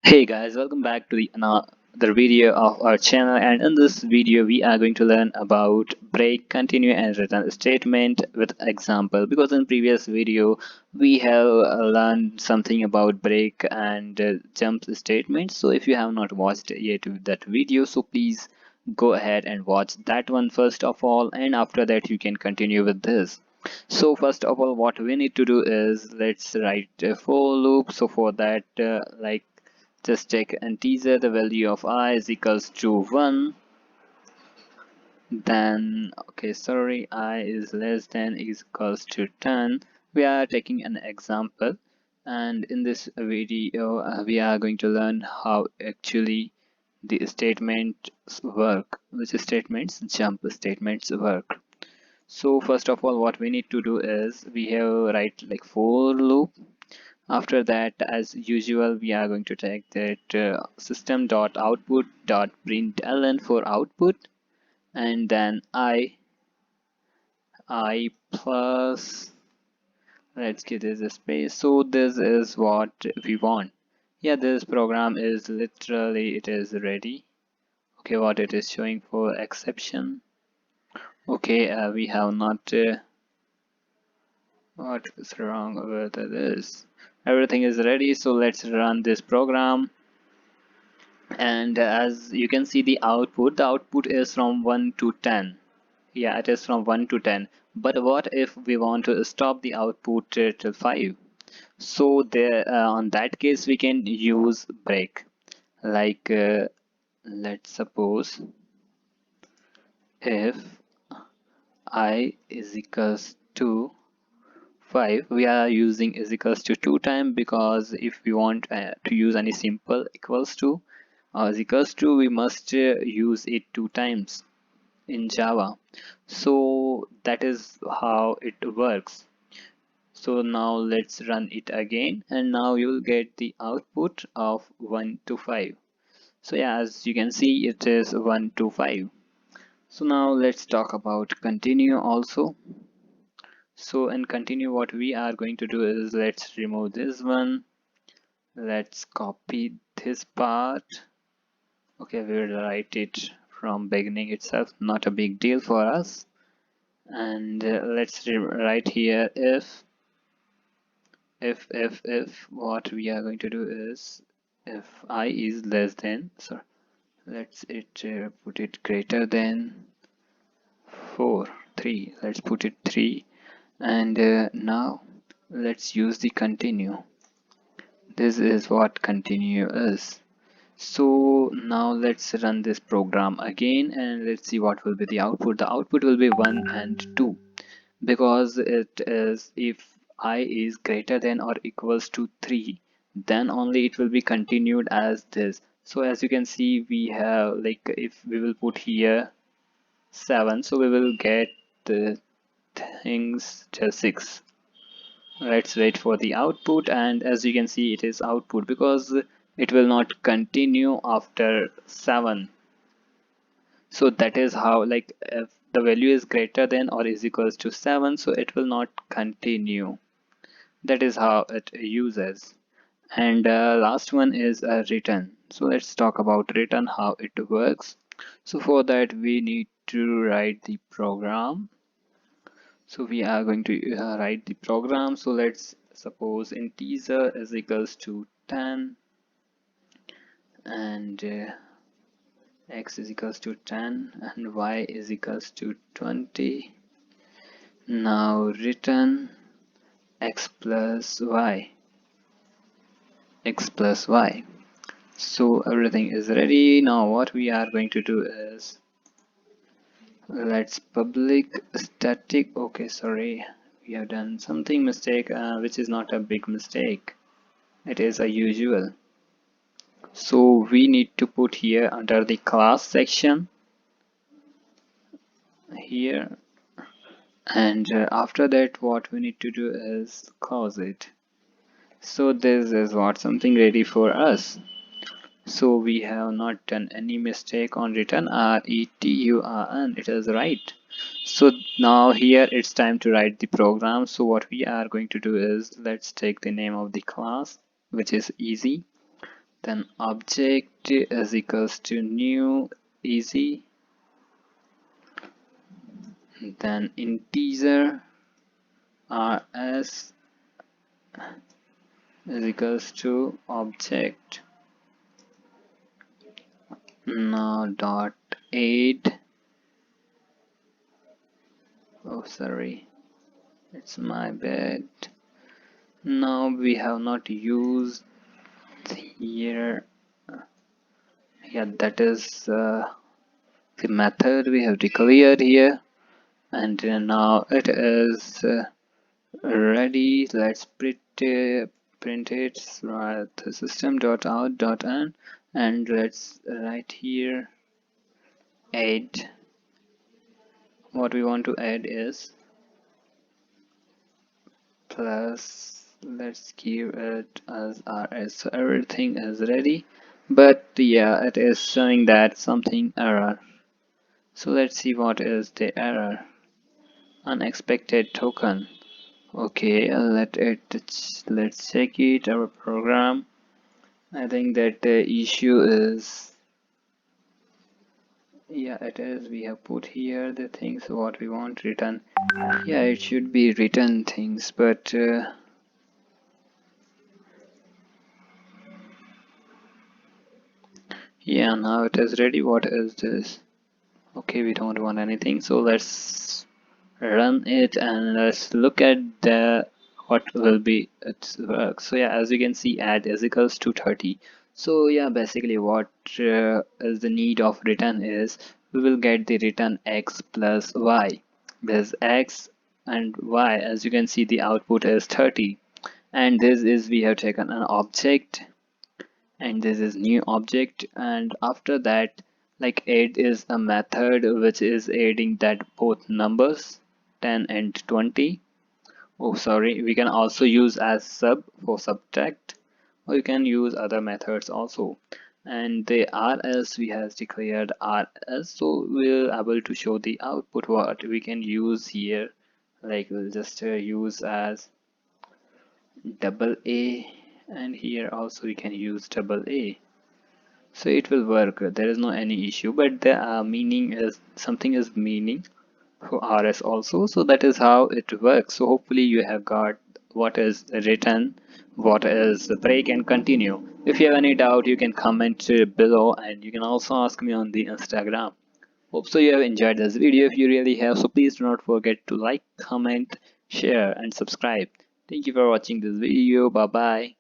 Hey guys, welcome back to the another video of our channel, and in this video we are going to learn about break, continue and return statement with example. Because in previous video we have learned something about break and jump statements. So if you have not watched yet that video, so please go ahead and watch that one first of all, and after that you can continue with this. So first of all, what we need to do is let's write a for loop. So for that, just take an integer, the value of I is equals to 1. Then, okay, sorry, I is less than equals to 10. We are taking an example, and in this video, we are going to learn how actually the statements work, which statements, jump statements work. So first of all, what we need to do is we have write like for loop. After that, as usual, we are going to take that system.output.println for output, and then I plus, let's give this a space. So this is what we want. Yeah, this program is literally, it is ready. Okay, what it is showing for exception. Okay, we have not, what is wrong with this? Everything is ready, so let's run this program. And as you can see the output is from 1 to 10. Yeah, it is from 1 to 10. But what if we want to stop the output till 5? So there on that case we can use break, like let's suppose if I is equals to 5, we are using is equals to 2 time, because if we want to use any simple equals to or is equals to, we must use it 2 times in Java. So that is how it works. So now let's run it again, and now you'll get the output of 1 to 5. So yeah, as you can see, it is 1 to 5. So now let's talk about continue also. So in continue, what we are going to do is let's remove this one. Let's copy this part. Okay, we'll write it from beginning itself, not a big deal for us. And let's write here if what we are going to do is if I is less than, so let's put it greater than 4 3, let's put it 3. And now let's use the continue. This is what continue is. So now let's run this program again, and let's see what will be the output. The output will be 1 and 2, because it is if I is greater than or equals to 3, then only it will be continued as this. So as you can see, we have, like, if we will put here 7, so we will get the things till 6. Let's wait for the output, and as you can see, it is output because it will not continue after 7. So that is how, like, if the value is greater than or is equals to 7, so it will not continue. That is how it uses. And last one is a return. So let's talk about return, how it works. So for that we need to write the program. So we are going to write the program. So let's suppose integer is equals to 10, and x is equals to 10 and y is equals to 20. Now return x plus y, x plus y. So everything is ready. Now what we are going to do is let's public static. Okay, sorry, we have done something mistake, which is not a big mistake, it is a usual. So we need to put here under the class section here, and after that what we need to do is close it. So this is what something ready for us. So we have not done any mistake on return return, it is right. So now here it's time to write the program. So what we are going to do is let's take the name of the class, which is easy. then object is equals to new easy, then integer rs is equals to object. Now dot add, oh sorry, it's my bad. Now we have not used here, yeah, that is the method we have declared here, and now it is ready. Let's print it at the system.out.n, and let's write here add. What we want to add is plus, let's give it as rs. So everything is ready, but yeah, it is showing that something error. So let's see what is the error. Unexpected token. Okay, let's check it, our program. I think that the issue is, yeah, it is, we have put here the things what we want written. Yeah, it should be written things, but yeah, now it is ready. What is this? Okay, we don't want anything, so let's run it and let's look at the what will be its work. So yeah, as you can see, add is equals to 30. So yeah, basically what is the need of return is we will get the return x plus y, because x and y, as you can see, the output is 30, and this is, we have taken an object, and this is new object, and after that, like add is a method which is adding that both numbers 10 and 20. Oh sorry, we can also use as sub for subtract, or you can use other methods also. And the rs we have declared rs, so we're able to show the output. What we can use here, like we'll just use as double a, and here also we can use double a, so it will work. There is no any issue, but the meaning is something is meaning for rs also, so that is how it works. So hopefully you have got what is written, what is break and continue. If you have any doubt, you can comment below, and you can also ask me on the Instagram. Hope so you have enjoyed this video. If you really have, so please do not forget to like, comment, share and subscribe. Thank you for watching this video. Bye bye.